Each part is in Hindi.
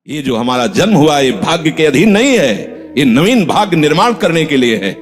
ये जो हमारा जन्म हुआ ये भाग्य के अधीन नहीं है, ये नवीन भाग्य निर्माण करने के लिए है।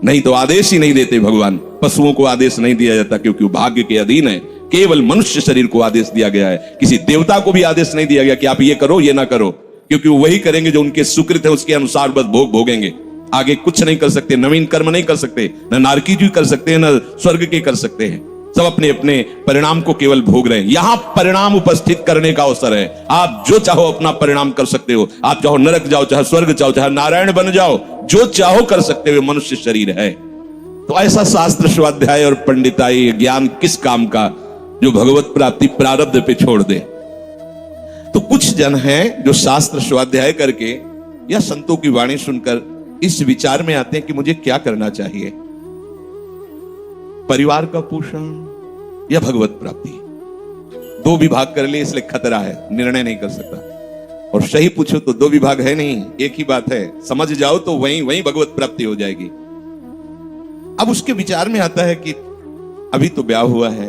नहीं तो आदेश ही नहीं देते भगवान। पशुओं को आदेश नहीं दिया जाता क्योंकि वो भाग्य के अधीन है। केवल मनुष्य शरीर को आदेश दिया गया है। किसी देवता को भी आदेश नहीं दिया गया कि आप ये करो ये ना करो, क्योंकि वो वही करेंगे जो उनके सुकृत है, उसके अनुसार बस भोग भोगेंगे। आगे कुछ नहीं कर सकते, नवीन कर्म नहीं कर सकते, न नारकी जी कर सकते हैं, न स्वर्ग के कर सकते हैं। सब अपने अपने परिणाम को केवल भोग रहे हैं। यहां परिणाम उपस्थित करने का अवसर है। आप जो चाहो अपना परिणाम कर सकते हो। आप चाहो नरक जाओ, चाहे स्वर्ग जाओ, चाहे नारायण बन जाओ, जो चाहो कर सकते हो। मनुष्य शरीर है तो ऐसा शास्त्र स्वाध्याय और पंडिताई ज्ञान किस काम का जो भगवत प्राप्ति प्रारब्ध पे छोड़ दे। तो कुछ जन हैं जो शास्त्र स्वाध्याय करके या संतों की वाणी सुनकर इस विचार में आते हैं कि मुझे क्या करना चाहिए, परिवार का पोषण या भगवत प्राप्ति। दो विभाग कर ले इसलिए खतरा है, निर्णय नहीं कर सकता। और सही पूछो तो दो विभाग है नहीं, एक ही बात है। समझ जाओ तो वहीं वहीं भगवत प्राप्ति हो जाएगी। अब उसके विचार में आता है कि अभी तो ब्याह हुआ है,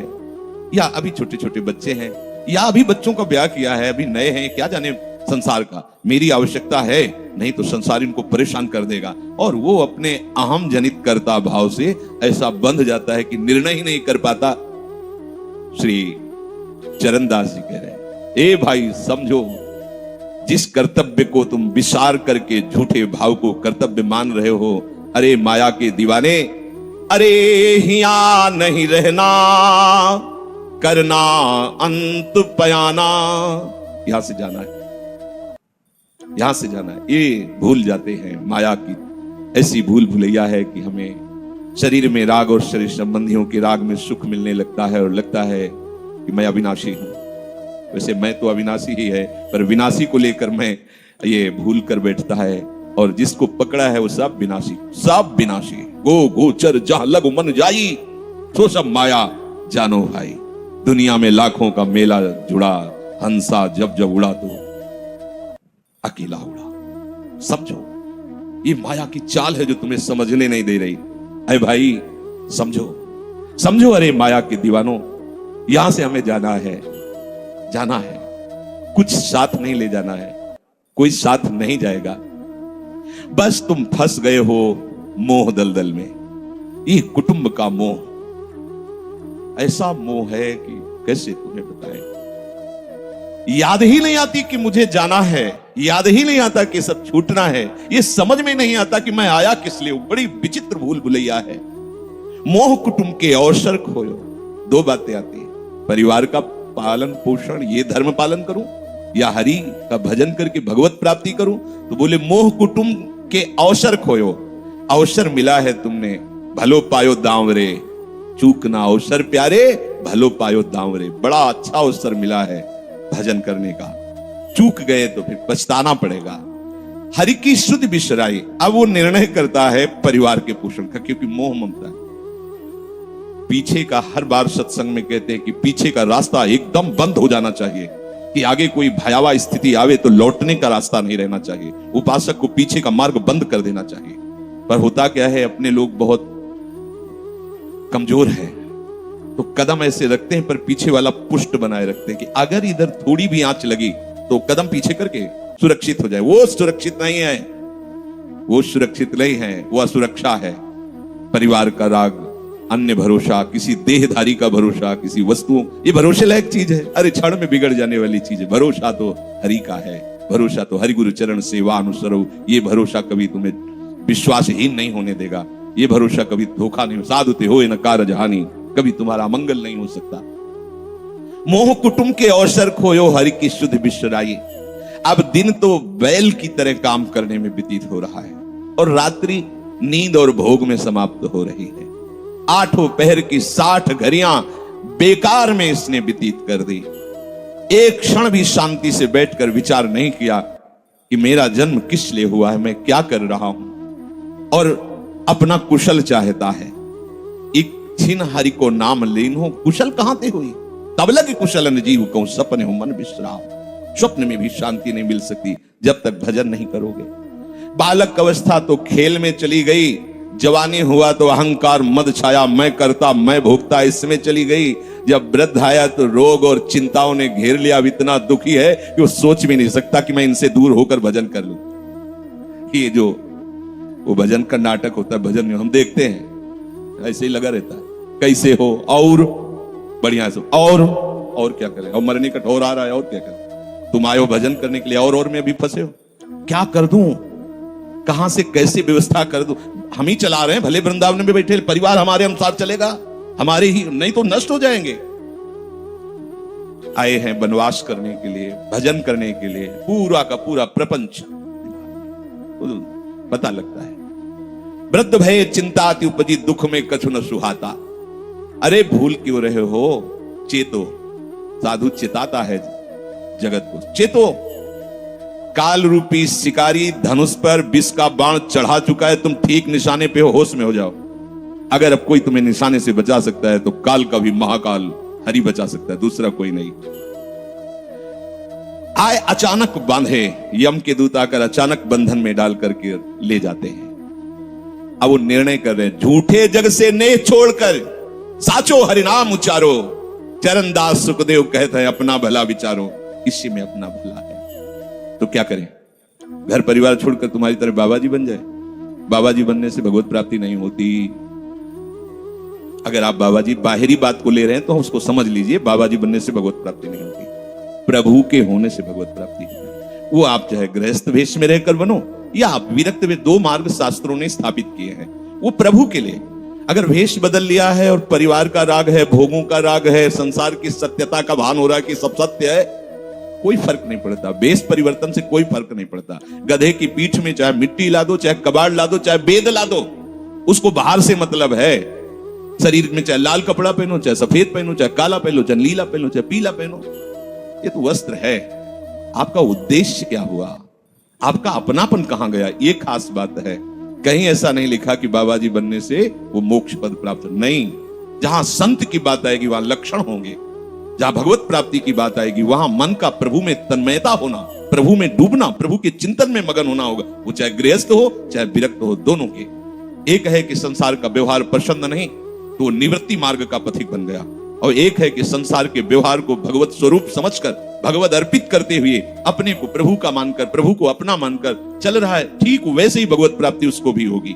या अभी छोटे छोटे बच्चे हैं, या अभी बच्चों का ब्याह किया है, अभी नए हैं, क्या जाने संसार का, मेरी आवश्यकता है, नहीं तो संसार इनको परेशान कर देगा। और वो अपने अहम जनित कर्ता भाव से ऐसा बंध जाता है कि निर्णय ही नहीं कर पाता। श्री चरणदास जी कह रहे हैं, ए भाई समझो, जिस कर्तव्य को तुम विसार करके झूठे भाव को कर्तव्य मान रहे हो, अरे माया के दीवाने, अरे हिया नहीं रहना, करना अंत पयाना। यहां से जाना है, यहां से जाना है। ये भूल जाते हैं। माया की ऐसी भूल भुलैया है कि हमें शरीर में राग और शरीर संबंधियों के राग में सुख मिलने लगता है और लगता है कि मैं अविनाशी हूं। वैसे मैं तो अविनाशी ही है, पर विनाशी को लेकर मैं ये भूल कर बैठता है। और जिसको पकड़ा है वो सब विनाशी, सब विनाशी। गो गोचर जहां लग मन जाई, सो सब माया जानो भाई। दुनिया में लाखों का मेला जुड़ा, हंसा जब जब उड़ा तो अकेला उड़ा। समझो, ये माया की चाल है जो तुम्हें समझने नहीं दे रही। अरे भाई समझो, समझो, अरे माया के दीवानों, यहां से हमें जाना है, जाना है। कुछ साथ नहीं ले जाना है, कोई साथ नहीं जाएगा। बस तुम फंस गए हो मोह दलदल में। ये कुटुंब का मोह ऐसा मोह है कि कैसे तुम्हें बताएं। याद ही नहीं आती कि मुझे जाना है, याद ही नहीं आता कि सब छूटना है। ये समझ में नहीं आता कि मैं आया किस लिए। बड़ी विचित्र भूल भुलैया है। मोह कुटुंब के अवसर खोयो। दो बातें आती है, परिवार का पालन पोषण, ये धर्म पालन करूं या हरि का भजन करके भगवत प्राप्ति करूं। तो बोले मोह कुटुंब के अवसर खोयो। अवसर मिला है तुमने, भलो पायो दांवरे, चूकना अवसर प्यारे, भलो पायो दांवरे। बड़ा अच्छा अवसर मिला है भजन करने का, चूक गए तो फिर पछताना पड़ेगा। हरि की शुद्ध बिसराई। अब वो निर्णय करता है परिवार के पोषण का, क्योंकि मोह ममता है। पीछे का हर बार सत्संग में कहते हैं कि पीछे का रास्ता एकदम बंद हो जाना चाहिए, कि आगे कोई भयावह स्थिति आवे तो लौटने का रास्ता नहीं रहना चाहिए। उपासक को पीछे का मार्ग बंद कर देना चाहिए। पर होता क्या है, अपने लोग बहुत कमजोर हैं तो कदम ऐसे रखते हैं, पर पीछे वाला पुष्ट बनाए रखते हैं कि अगर इधर थोड़ी भी आंच लगी तो कदम पीछे करके सुरक्षित हो जाए। वो सुरक्षित नहीं है, वो सुरक्षित नहीं है, वो असुरक्षा है। परिवार का राग, अन्य भरोसा, किसी देहधारी का भरोसा, किसी वस्तुओं, ये भरोसे लायक चीज है, अरे क्षण में बिगड़ जाने वाली चीज है। भरोसा तो हरि का है, भरोसा तो हरि गुरु चरण सेवा अनुसरो। ये भरोसा कभी तुम्हें विश्वासहीन नहीं होने देगा। ये भरोसा कभी धोखा नहीं, साधुते हो न कारज हानि, कभी तुम्हारा मंगल नहीं हो सकता। मोह कुटुंब के अवसर खोयो, हरि की शुद्ध बिसराई। अब दिन तो बैल की तरह काम करने में व्यतीत हो रहा है और रात्रि नींद और भोग में समाप्त हो रही है। आठों पहर की 60 घड़ियां बेकार में इसने व्यतीत कर दी। एक क्षण भी शांति से बैठकर विचार नहीं किया कि मेरा जन्म किस लिए हुआ है, मैं क्या कर रहा हूं। और अपना कुशल चाहता है। एक छिन हरि को नाम लीन हो, कुशल कहां ते हुई, तब लगे कुशल न जीव कहूं, सपने हो मन विश्राम। स्वप्न में भी शांति नहीं मिल सकती जब तक भजन नहीं करोगे। बालक अवस्था तो खेल में चली गई, जवानी हुआ तो अहंकार मद छाया, मैं करता मैं भोगता इसमें चली गई। जब वृद्ध आया तो रोग और चिंताओं ने घेर लिया। अब इतना दुखी है कि वो सोच भी नहीं सकता कि मैं इनसे दूर होकर भजन कर लूं। ये जो वो भजन का नाटक होता है, भजन में हम देखते हैं ऐसे ही लगा रहता है, कैसे हो और बढ़िया से और क्या करें, और मरने का ठोर आ रहा है और क्या करें। तुम आए हो भजन करने के लिए और में अभी फंसे हो, क्या कर दूं, कहां से कैसे व्यवस्था कर दूं। हम ही चला रहे हैं, भले वृंदावन में बैठे परिवार हमारे अनुसार चलेगा, हमारे ही नहीं तो नष्ट हो जाएंगे। आए हैं वनवास करने के लिए, भजन करने के लिए, पूरा का पूरा प्रपंच पता लगता है। वृद्ध भय चिंता अति उपजी, दुख में कछु न सुहाता। अरे भूल क्यों रहे हो, चेतो। साधु चिताता है जगत को, चेतो। काल रूपी शिकारी धनुष पर विष का बाण चढ़ा चुका है, तुम ठीक निशाने पे हो, होश में हो जाओ। अगर अब कोई तुम्हें निशाने से बचा सकता है तो काल का भी महाकाल हरि बचा सकता है, दूसरा कोई नहीं। आए अचानक बांधे, यम के दूत आकर अचानक बंधन में डाल करके ले जाते हैं। अब वो निर्णय कर रहे हैं, झूठे जग से नेह छोड़कर साचो हरिनाम उचारो। चरणदास सुखदेव कहते हैं अपना भला विचारो, इसी में अपना भला है। तो क्या करें, घर परिवार छोड़कर तुम्हारी तरह बाबा जी बन जाए। बाबा जी बनने से भगवत प्राप्ति नहीं होती। अगर आप बाबा जी बाहरी बात को ले रहे हैं तो उसको समझ लीजिए, बाबा जी बनने से भगवत प्राप्ति नहीं होती, प्रभु के होने से भगवत प्राप्ति है। वो आप चाहे गृहस्थ वेश में रहकर बनो या आप विरक्त वे, दो मार्ग शास्त्रों ने स्थापित किए हैं, वो प्रभु के लिए। अगर वेश बदल लिया है और परिवार का राग है, भोगों का राग है, संसार की सत्यता का भान हो रहा है कि सब सत्य है, कोई फर्क नहीं पड़ता। वेश परिवर्तन से कोई फर्क नहीं पड़ता। गधे की पीठ में चाहे मिट्टी ला दो, चाहे कबाड़ ला दो, चाहे बेद ला दो, उसको बाहर से मतलब है। शरीर में चाहे लाल कपड़ा पहनो, चाहे सफेद पहनो, चाहे काला पहनो, चाहे नीला पहनो, चाहे पीला पहनो, ये तो वस्त्र है। आपका उद्देश्य क्या हुआ, आपका अपनापन कहां गया, ये खास बात है। कहीं ऐसा नहीं लिखा कि बाबा जी बनने से वो मोक्ष पद प्राप्त, नहीं। जहां संत की बात आएगी वहां लक्षण होंगे, जहां भगवत प्राप्ति की बात आएगी वहां मन का प्रभु में तन्मयता होना, प्रभु में डूबना, प्रभु के चिंतन में मगन होना होगा। वो चाहे गृहस्थ हो चाहे विरक्त हो, दोनों के। एक है कि संसार का व्यवहार पसंद नहीं तो निवृत्ति मार्ग का पथिक बन गया, और एक है कि संसार के व्यवहार को भगवत स्वरूप समझकर, भगवत अर्पित करते हुए अपने को प्रभु का मानकर, प्रभु को अपना मानकर चल रहा है, ठीक वैसे ही भगवत प्राप्ति उसको भी होगी।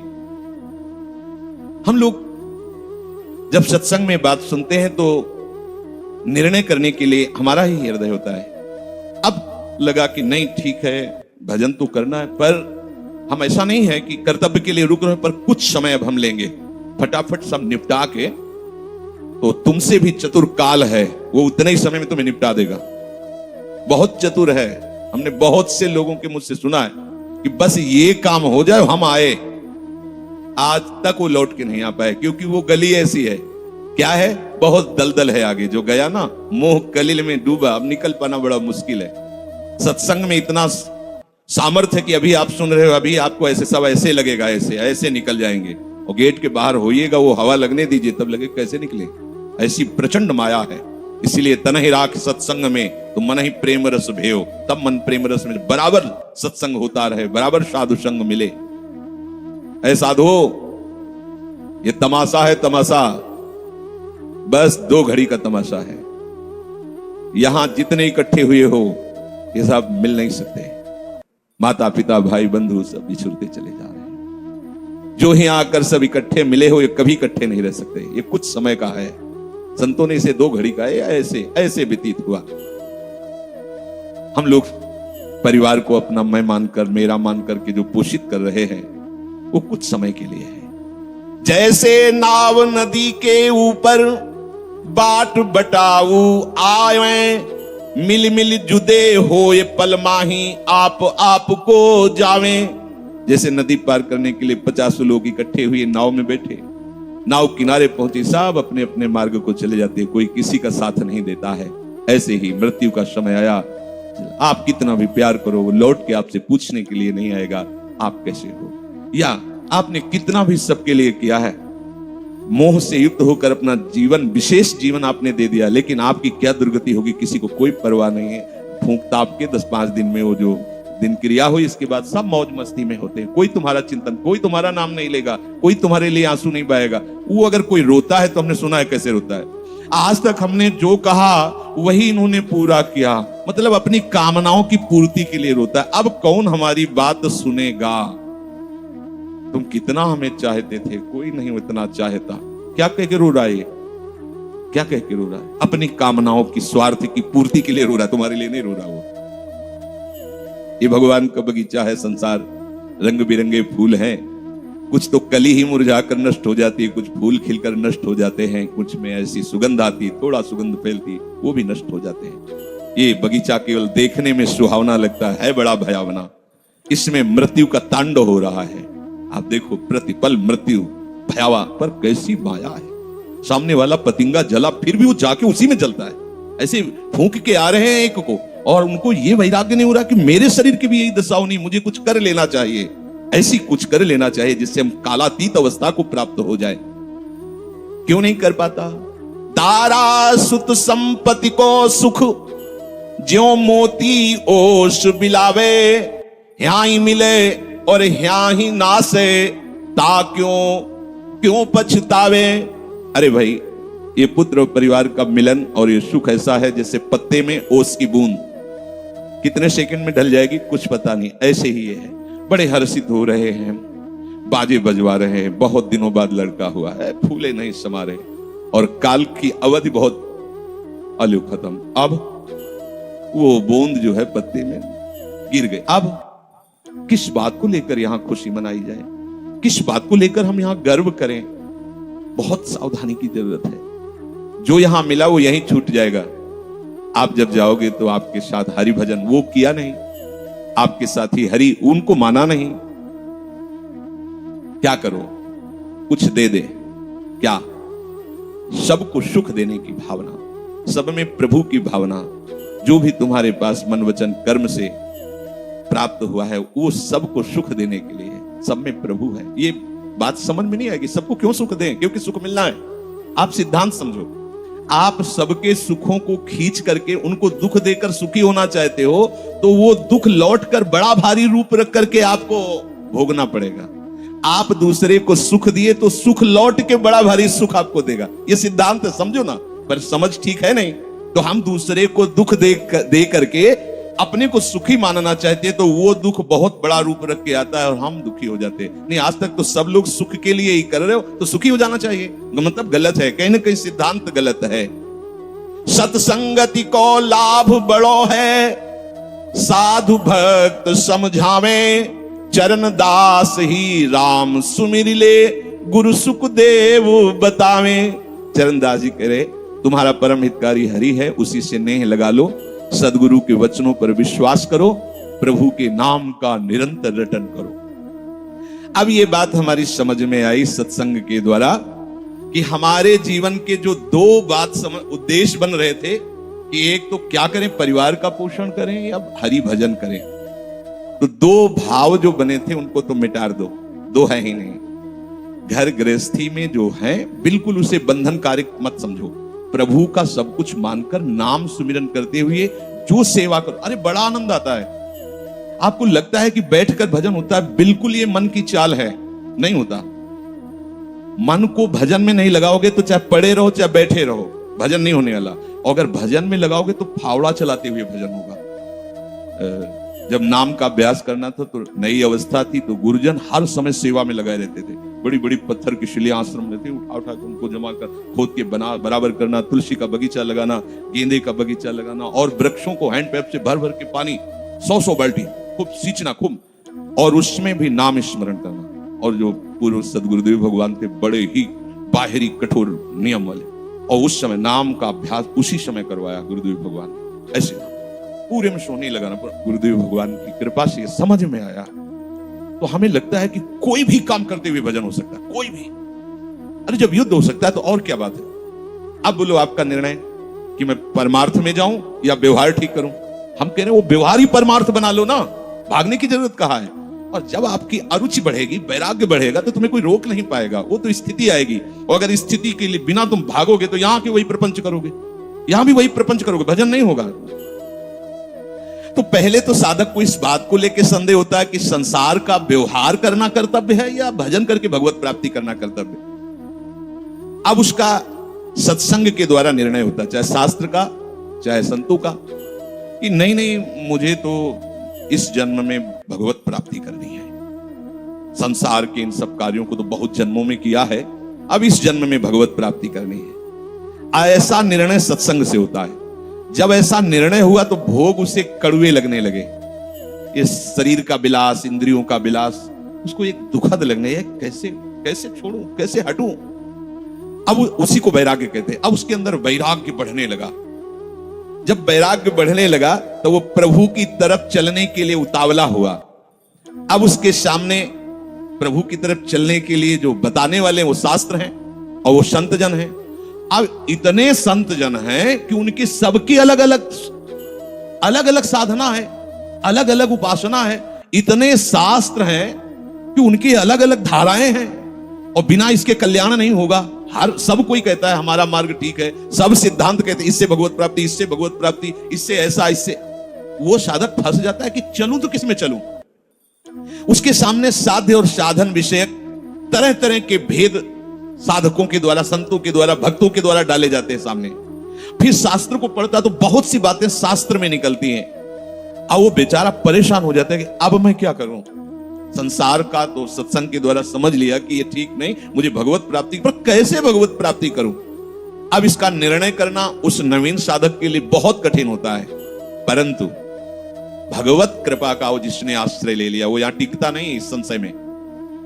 हम लोग जब सत्संग में बात सुनते हैं तो निर्णय करने के लिए हमारा ही हृदय होता है। अब लगा कि नहीं ठीक है, भजन तो करना है, पर हम ऐसा नहीं है कि कर्तव्य के लिए रुक रहे हैं, पर कुछ समय अब हम लेंगे, फटाफट सब निपटा के। तो तुमसे भी चतुर काल है, वो उतने ही समय में तुम्हें निपटा देगा। बहुत चतुर है। हमने बहुत से लोगों के मुझसे सुना है कि बस ये काम हो जाए, हम आए। आज तक वो लौट के नहीं आ पाए, क्योंकि वो गली ऐसी है, क्या है, बहुत दलदल है आगे। जो गया ना मोह कलिल में डूबा, अब निकल पाना बड़ा मुश्किल है। सत्संग में इतना सामर्थ्य है कि अभी आप सुन रहे हो, अभी आपको ऐसे सब ऐसे लगेगा, ऐसे ऐसे निकल जाएंगे, और गेट के बाहर होइएगा, वो हवा लगने दीजिए, तब लगे कैसे निकले। ऐसी प्रचंड माया है। इसीलिए तन ही राख सत्संग में तो मन ही प्रेम रस भेयो, तब मन प्रेम रस में बराबर सत्संग होता रहे, बराबर साधु संग मिले। ऐ साधु, ये तमाशा है, तमाशा बस 2 घड़ी का तमाशा है। यहां जितने इकट्ठे हुए हो ये सब मिल नहीं सकते। माता पिता भाई बंधु सब बिछुड़ते चले जा रहे हैं। जो ही आकर सब इकट्ठे मिले हो, ये कभी इकट्ठे नहीं रह सकते। ये कुछ समय का है। संतों ने इसे 2 घड़ी का है, ऐसे ऐसे व्यतीत हुआ। हम लोग परिवार को अपना मैं मानकर, मेरा मानकर के जो पोषित कर रहे हैं, वो कुछ समय के लिए है। जैसे नाव नदी के ऊपर बाट बटाऊ आए, मिल मिल जुदे हो ये पल माही, आप को जावे। जैसे नदी पार करने के लिए 50 लोग इकट्ठे हुए नाव में बैठे, नाव किनारे पहुंची, सब अपने अपने मार्ग को चले जाते हैं, कोई किसी का साथ नहीं देता है। ऐसे ही मृत्यु का समय आया, आप कितना भी प्यार करो, वो लौट के आपसे पूछने के लिए नहीं आएगा आप कैसे हो, या आपने कितना भी सबके लिए किया है, मोह से युक्त होकर अपना जीवन, विशेष जीवन आपने दे दिया, लेकिन आपकी क्या दुर्गति होगी किसी को कोई परवाह नहीं है। फूंक ताप के 10-5 दिन में वो जो दिनक्रिया हुई, इसके बाद सब मौज मस्ती में होते हैं। कोई तुम्हारा चिंतन, कोई तुम्हारा नाम नहीं लेगा, कोई तुम्हारे लिए आंसू नहीं बहाएगा। वो अगर कोई रोता है तो हमने सुना है कैसे रोता है। आज तक हमने जो कहा वही इन्होंने पूरा किया, मतलब अपनी कामनाओं की पूर्ति के लिए रोता है। अब कौन हमारी बात सुनेगा? तुम कितना हमें चाहते थे, कोई नहीं उतना चाहता। क्या कह के रो रहा है? क्या कह के रो रहा है? अपनी कामनाओं की, स्वार्थ की पूर्ति के लिए रो रहा है, तुम्हारे लिए नहीं रो रहा वो। ये भगवान का बगीचा है, संसार रंग बिरंगे फूल हैं। कुछ तो कली ही मुरझा कर नष्ट हो जाती है, कुछ फूल खिलकर नष्ट हो जाते हैं, कुछ में ऐसी सुगंध आती, थोड़ा सुगंध फैलती, वो भी नष्ट हो जाते हैं। ये बगीचा केवल देखने में सुहावना लगता है, बड़ा भयावना। इसमें मृत्यु का तांडव हो रहा है। आप देखो, प्रतिपल मृत्यु भयावा, पर कैसी माया है। सामने वाला पतिंगा जला, फिर भी वो जाके उसी में जलता है। ऐसे फूंक के आ रहे हैं एक को, और उनको ये वैराग्य नहीं हो रहा कि मेरे शरीर की भी यही दशा होनी, मुझे कुछ कर लेना चाहिए। ऐसी कुछ कर लेना चाहिए जिससे हम कालातीत अवस्था को प्राप्त हो जाए। क्यों नहीं कर पाता? दारा सुत संपत्ति को सुख, ज्यों मोती ओस बिलावे, यहाँ ही मिले और यहाँ ही नासे, ता क्यों पछतावे। अरे भाई, ये पुत्र परिवार का मिलन और ये सुख ऐसा है जैसे पत्ते में ओस की बूंद, कितने सेकंड में ढल जाएगी कुछ पता नहीं। ऐसे ही ये है। बड़े हर्षित हो रहे हैं, बाजे बजवा रहे हैं, बहुत दिनों बाद लड़का हुआ है, फूले नहीं समा रहे, और काल की अवधि बहुत अलू खत्म। अब वो बूंद जो है पत्ते में गिर गई। अब किस बात को लेकर यहां खुशी मनाई जाए, किस बात को लेकर हम यहां गर्व करें? बहुत सावधानी की जरूरत है। जो यहां मिला वो यहीं छूट जाएगा। आप जब जाओगे तो आपके साथ हरि भजन वो किया नहीं, आपके साथी हरि उनको माना नहीं। क्या करो? कुछ दे दे। क्या? सबको सुख देने की भावना, सब में प्रभु की भावना। जो भी तुम्हारे पास मन वचन कर्म से प्राप्त हुआ है वो सबको सुख देने के लिए है, सब में प्रभु है। ये बात समझ में नहीं आएगी। सबको क्यों सुख दें? क्योंकि सुख मिलना है। आप सिद्धांत समझो। आप सबके सुखों को खींच करके उनको दुख देकर सुखी होना चाहते हो, तो वो दुख लौट कर बड़ा भारी रूप रख करके आपको भोगना पड़ेगा। आप दूसरे को सुख दिए तो सुख लौट के बड़ा भारी सुख आपको देगा। ये सिद्धांत समझो ना, पर समझ ठीक है नहीं। तो हम दूसरे को दुख दे करके अपने को सुखी मानना चाहते हैं, तो वो दुख बहुत बड़ा रूप रख के आता है और हम दुखी हो जाते हैं। नहीं, आज तक तो सब लोग सुख के लिए ही कर रहे हो, तो सुखी हो जाना चाहिए। मतलब गलत है, कहीं ना कहीं सिद्धांत गलत है। सत्संगति को लाभ बड़ो है, साधु भक्त समझावे, चरण दास ही राम सुमिर ले, गुरु सुखदेव बतावे। चरण दास जी कह रहे, तुम्हारा परम हितकारी हरि है, उसी से नेह लगा लो, सदगुरु के वचनों पर विश्वास करो, प्रभु के नाम का निरंतर रटन करो। अब ये बात हमारी समझ में आई सत्संग के द्वारा कि हमारे जीवन के जो दो उद्देश्य बन रहे थे कि एक तो क्या करें, परिवार का पोषण करें या हरि भजन करें। तो दो भाव जो बने थे उनको तो मिटा दो, दो है ही नहीं। घर गृहस्थी में जो है बिल्कुल उसे बंधनकारक मत समझो। प्रभु का सब कुछ मानकर नाम सुमिरन करते हुए जो सेवा करो, अरे बड़ा आनंद आता है। आपको लगता है कि बैठकर भजन होता है, बिल्कुल ये मन की चाल है, नहीं होता। मन को भजन में नहीं लगाओगे तो चाहे पड़े रहो चाहे बैठे रहो, भजन नहीं होने वाला। और अगर भजन में लगाओगे तो फावड़ा चलाते हुए भजन होगा। जब नाम का अभ्यास करना था तो नई अवस्था थी, तो गुरुजन हर समय सेवा में लगाए रहते थे। बड़ी बड़ी पत्थर की शिले आश्रम रहते, उठा उठा के उनको जमा कर खोद के बराबर करना, तुलसी का बगीचा लगाना, गेंदे का बगीचा लगाना, और वृक्षों को हैंड पैप से भर भर के पानी 100 बाल्टी खूब सींचना, खूब, और उसमें भी नाम स्मरण करना। और जो पूर्व सदगुरुदेव भगवान थे, बड़े ही बाहरी कठोर नियम वाले, और उस समय नाम का अभ्यास उसी समय करवाया गुरुदेव भगवान ने। ऐसे पूरे में सोने लगाना, गुरुदेव भगवान की कृपा से समझ में आया। तो हमें लगता है कि कोई भी काम करते हुए भजन हो सकता है, कोई भी। अरे जब युद्ध हो सकता है तो और क्या बात है। अब बोलो आपका निर्णय कि मैं परमार्थ में जाऊं या व्यवहार ठीक करूं। हम कह रहे हैं वो व्यवहार ही परमार्थ बना लो ना, भागने की जरूरत कहां है। और जब आपकी अरुचि बढ़ेगी, वैराग्य बढ़ेगा, तो तुम्हें कोई रोक नहीं पाएगा। वो तो स्थिति आएगी, और अगर स्थिति के लिए बिना तुम भागोगे तो यहां के वही प्रपंच करोगे, यहां भी वही प्रपंच करोगे, भजन नहीं होगा। तो पहले तो साधक को इस बात को लेकर संदेह होता है कि संसार का व्यवहार करना कर्तव्य है या भजन करके भगवत प्राप्ति करना कर्तव्य। अब उसका सत्संग के द्वारा निर्णय होता है, चाहे शास्त्र का चाहे संतों का, कि नहीं नहीं मुझे तो इस जन्म में भगवत प्राप्ति करनी है। संसार के इन सब कार्यों को तो बहुत जन्मों में किया है, अब इस जन्म में भगवत प्राप्ति करनी है। ऐसा निर्णय सत्संग से होता है। जब ऐसा निर्णय हुआ तो भोग उसे कड़वे लगने लगे। ये शरीर का विलास, इंद्रियों का विलास उसको एक दुखद लगने, कैसे कैसे छोड़ूं, कैसे हटूं। अब उसी को वैराग्य कहते हैं। अब उसके अंदर वैराग्य बढ़ने लगा। जब वैराग्य बढ़ने लगा तो वो प्रभु की तरफ चलने के लिए उतावला हुआ। अब उसके सामने प्रभु की तरफ चलने के लिए जो बताने वाले वो शास्त्र हैं और वो संत जन हैं। अब इतने संत जन हैं कि उनकी सबकी अलग अलग साधना है, अलग अलग उपासना है। इतने शास्त्र हैं कि उनकी अलग अलग धाराएं हैं और बिना इसके कल्याण नहीं होगा। हर सब कोई कहता है हमारा मार्ग ठीक है, सब सिद्धांत कहते हैं इससे भगवत प्राप्ति, इससे भगवत प्राप्ति, इससे ऐसा, इससे। वो साधक फंस जाता है कि चलूं तो किसमें चलूं। उसके सामने साध्य और साधन विषयक तरह तरह के भेद साधकों के द्वारा, संतों के द्वारा, भक्तों के द्वारा डाले जाते हैं सामने। फिर शास्त्र को पढ़ता तो बहुत सी बातें शास्त्र में निकलती हैं। अब वो बेचारा परेशान हो जाता है कि अब मैं क्या करूं। संसार का तो सत्संग के द्वारा समझ लिया कि ये ठीक नहीं, मुझे भगवत प्राप्ति, पर कैसे भगवत प्राप्ति करूं। अब इसका निर्णय करना उस नवीन साधक के लिए बहुत कठिन होता है। परंतु भगवत कृपा का वो जिसने आश्रय ले लिया वो यहां टिकता नहीं। इस संशय में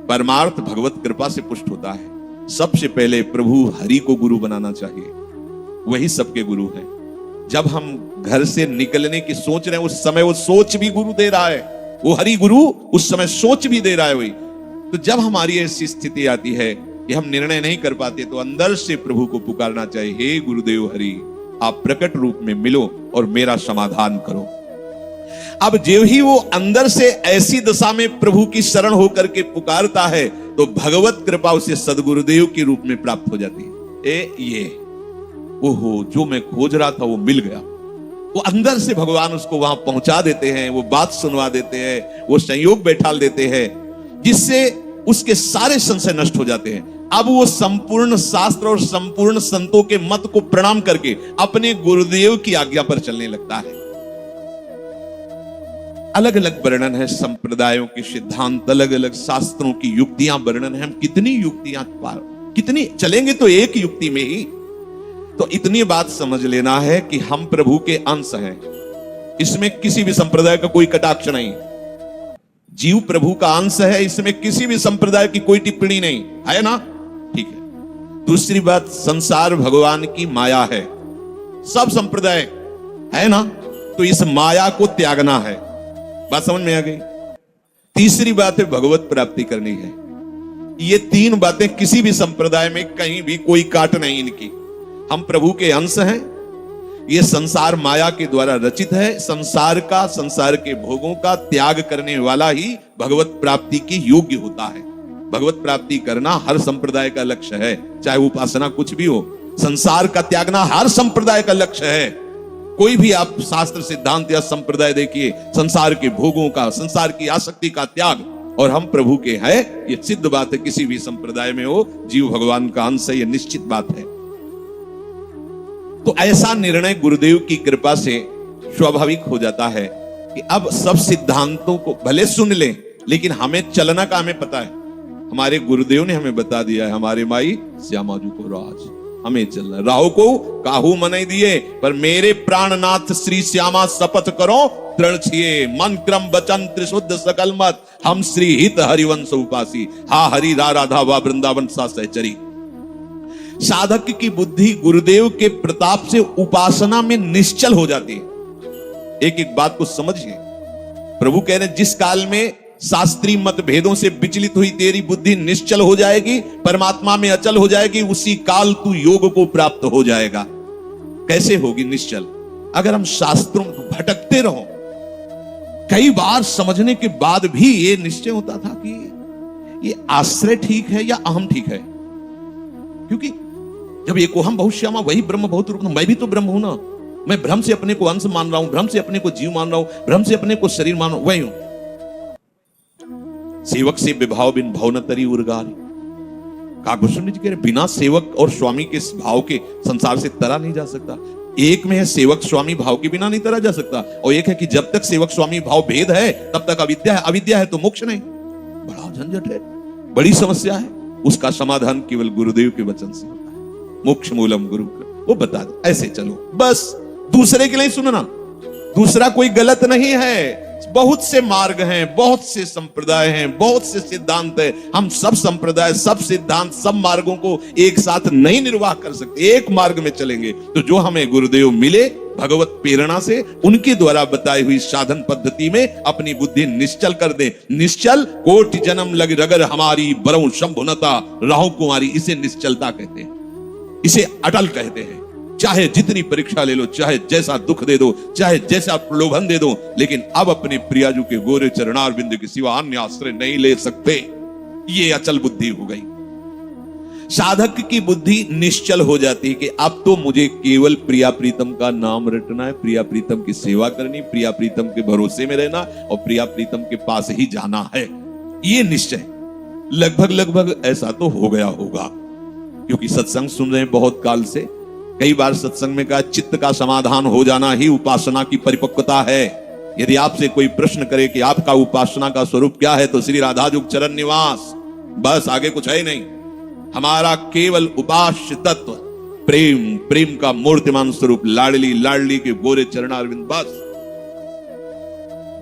परमार्थ भगवत कृपा से पुष्ट होता है। सबसे पहले प्रभु हरि को गुरु बनाना चाहिए, वही सबके गुरु हैं। जब हम घर से निकलने की सोच रहे हैं उस समय वो सोच भी गुरु दे रहा है, वो हरि गुरु उस समय सोच भी दे रहा है वही। तो जब हमारी ऐसी स्थिति आती है कि हम निर्णय नहीं कर पाते तो अंदर से प्रभु को पुकारना चाहिए, हे गुरुदेव हरि, आप प्रकट रूप में मिलो और मेरा समाधान करो। अब जो ही वो अंदर से ऐसी दशा में प्रभु की शरण होकर के पुकारता है तो भगवत कृपा उसे सदगुरुदेव के रूप में प्राप्त हो जाती है। ये ओहो, जो मैं खोज रहा था वो मिल गया। वो अंदर से भगवान उसको वहां पहुंचा देते हैं, वो बात सुनवा देते हैं, वो संयोग बैठाल देते हैं, जिससे उसके सारे संशय नष्ट हो जाते हैं। अब वो संपूर्ण शास्त्र और संपूर्ण संतों के मत को प्रणाम करके अपने गुरुदेव की आज्ञा पर चलने लगता है। अलग अलग वर्णन है संप्रदायों के सिद्धांत, अलग अलग शास्त्रों की युक्तियां वर्णन है। हम कितनी युक्तियां कितनी चलेंगे तो एक युक्ति में ही। तो इतनी बात समझ लेना है कि हम प्रभु के अंश हैं, इसमें किसी भी संप्रदाय का कोई कटाक्ष नहीं। जीव प्रभु का अंश है, इसमें किसी भी संप्रदाय की कोई टिप्पणी नहीं है ना, ठीक है। दूसरी बात, संसार भगवान की माया है, सब संप्रदाय है ना, तो इस माया को त्यागना है। बात समझ में आ गई। तीसरी बात है भगवत प्राप्ति करनी है। ये तीन बातें किसी भी संप्रदाय में कहीं भी कोई काट नहीं इनकी। हम प्रभु के अंश हैं, ये संसार माया के द्वारा रचित है। संसार का, संसार के भोगों का त्याग करने वाला ही भगवत प्राप्ति के योग्य होता है। भगवत प्राप्ति करना हर संप्रदाय का लक्ष्य है, चाहे उपासना कुछ भी हो। संसार का त्यागना हर संप्रदाय का लक्ष्य है। कोई भी आप शास्त्र सिद्धांत या संप्रदाय देखिए, संसार के भोगों का, संसार की आसक्ति का त्याग, और हम प्रभु के हैं, ये सिद्ध बात है। किसी भी संप्रदाय में हो, जीव भगवान का अंश है, ये निश्चित बात है। तो ऐसा निर्णय गुरुदेव की कृपा से स्वाभाविक हो जाता है कि अब सब सिद्धांतों को भले सुन लें, लेकिन हमें चलना का हमें पता है। हमारे गुरुदेव ने हमें बता दिया है, हमारे माई श्यामाजू को राज, हमें चलना। राहु को काहू मनाई दिए, पर मेरे प्राणनाथ श्री श्यामा शपथ करो तृण छिए, मन क्रम वचन त्रिशुद्ध सकल मत, हम श्री हित हरिवंश उपासी, हा हरि रा राधा वा वृंदावन सा सहचरी। साधक की बुद्धि गुरुदेव के प्रताप से उपासना में निश्चल हो जाती है। एक एक बात को समझिए। प्रभु कह रहे हैं, जिस काल में शास्त्रीय मत भेदों से विचलित हुई तेरी बुद्धि निश्चल हो जाएगी, परमात्मा में अचल हो जाएगी, उसी काल तू योग को प्राप्त हो जाएगा। कैसे होगी निश्चल? अगर हम शास्त्रों में भटकते रहो। कई बार समझने के बाद भी ये निश्चय होता था कि ये आश्रय ठीक है या अहम ठीक है, क्योंकि जब एको हम बहुत श्यामा वही ब्रह्म बहुत रूप, मैं भी तो ब्रह्म हूं ना, मैं भ्रम से अपने को अंश मान रहा हूं, भ्रम से अपने को जीव मान रहा हूं, भ्रम से अपने को शरीर मान रहा हूं, वही हूं। सेवक से विभाव बिन भव न तरी उर्गारी। काकभूषण जी कह रहे बिना सेवक और स्वामी के भाव के संसार से तरा नहीं जा सकता। एक में है सेवक स्वामी भाव के बिना नहीं तरा जा सकता, और एक है कि जब तक सेवक स्वामी भाव भेद है तब तक अविद्या है, अविद्या है तो मोक्ष नहीं। बड़ा झंझट है, बड़ी समस्या है। उसका समाधान केवल गुरुदेव के वचन से होता है। मोक्ष मूलम गुरु, वो बता दे, ऐसे चलो बस। दूसरे के लिए सुनना, दूसरा कोई गलत नहीं है। बहुत से मार्ग हैं, बहुत से संप्रदाय हैं, बहुत से सिद्धांत है। हम सब संप्रदाय, सब सिद्धांत, सब मार्गों को एक साथ नहीं निर्वाह कर सकते। एक मार्ग में चलेंगे तो जो हमें गुरुदेव मिले भगवत प्रेरणा से, उनके द्वारा बताई हुई साधन पद्धति में अपनी बुद्धि निश्चल कर दे। निश्चल कोटि जन्म लग रगर हमारी बरऊ शंभुनता राहु कुमारी, इसे निश्चलता कहते हैं, इसे अटल कहते हैं। चाहे जितनी परीक्षा ले लो, चाहे जैसा दुख दे दो, चाहे जैसा प्रलोभन दे दो, लेकिन अब अपने प्रियाजू के गोरे चरणारविंद के सिवा अन्य आश्रय नहीं ले सकते। ये अचल बुद्धि हो गई। साधक की बुद्धि निश्चल हो जाती है कि अब तो मुझे केवल प्रिया प्रीतम का नाम रटना है, प्रिया प्रीतम की सेवा करनी, प्रिया प्रीतम के भरोसे में रहना और प्रिया प्रीतम के पास ही जाना है। ये निश्चय लगभग ऐसा तो हो गया होगा, क्योंकि सत्संग सुन रहे हैं बहुत काल से। कई बार सत्संग में कहा चित्त का समाधान हो जाना ही उपासना की परिपक्वता है। यदि आपसे कोई प्रश्न करे कि आपका उपासना का स्वरूप क्या है, तो श्री राधाजुग चरण निवास, बस आगे कुछ है ही नहीं। हमारा केवल उपास्य तत्व प्रेम, प्रेम का मूर्तिमान स्वरूप लाडली, लाडली के गोरे चरणारविंद, बस।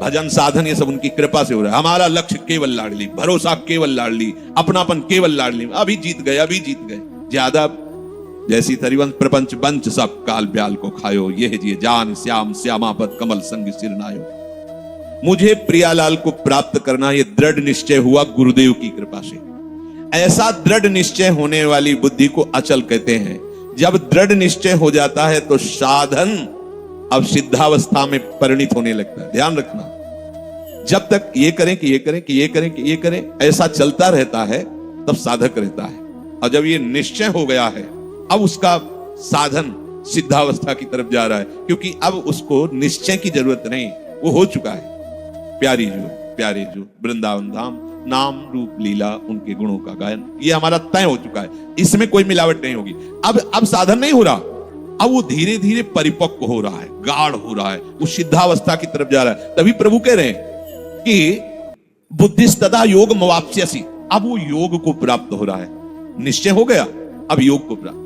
भजन साधन ये सब उनकी कृपा से हो रहा है। हमारा लक्ष्य केवल लाडली, भरोसा केवल लाडली, अपनापन केवल लाडली। अभी जीत गए, अभी जीत गए। ज्यादा जैसी तरिवंश प्रपंच बंच सब काल ब्याल को खायो, यह जी जान श्याम श्यामापद कमल संग सिर नायो। मुझे प्रियालाल को प्राप्त करना, यह दृढ़ निश्चय हुआ गुरुदेव की कृपा से। ऐसा दृढ़ निश्चय होने वाली बुद्धि को अचल कहते हैं। जब दृढ़ निश्चय हो जाता है तो साधन अब सिद्धावस्था में परिणित होने लगता है। ध्यान रखना, जब तक ये करें कि ये करें कि ये करें कि ये करें, ऐसा चलता रहता है, तब साधक रहता है। और जब ये निश्चय हो गया है, अब उसका साधन सिद्धावस्था की तरफ जा रहा है, क्योंकि अब उसको निश्चय की जरूरत नहीं, वो हो चुका है। प्यारे जो वृंदावन धाम, नाम रूप लीला उनके गुणों का गायन, ये हमारा तय हो चुका है। इसमें कोई मिलावट नहीं होगी। अब साधन नहीं हो रहा, अब वो धीरे धीरे परिपक्व हो रहा है, गाढ़ हो रहा है, वो सिद्धावस्था की तरफ जा रहा है। तभी प्रभु कह रहे हैं कि बुद्धिस्तदा योग मवाप्स्यसि। अब वो योग को प्राप्त हो रहा है। निश्चय हो गया, अब योग को प्राप्त।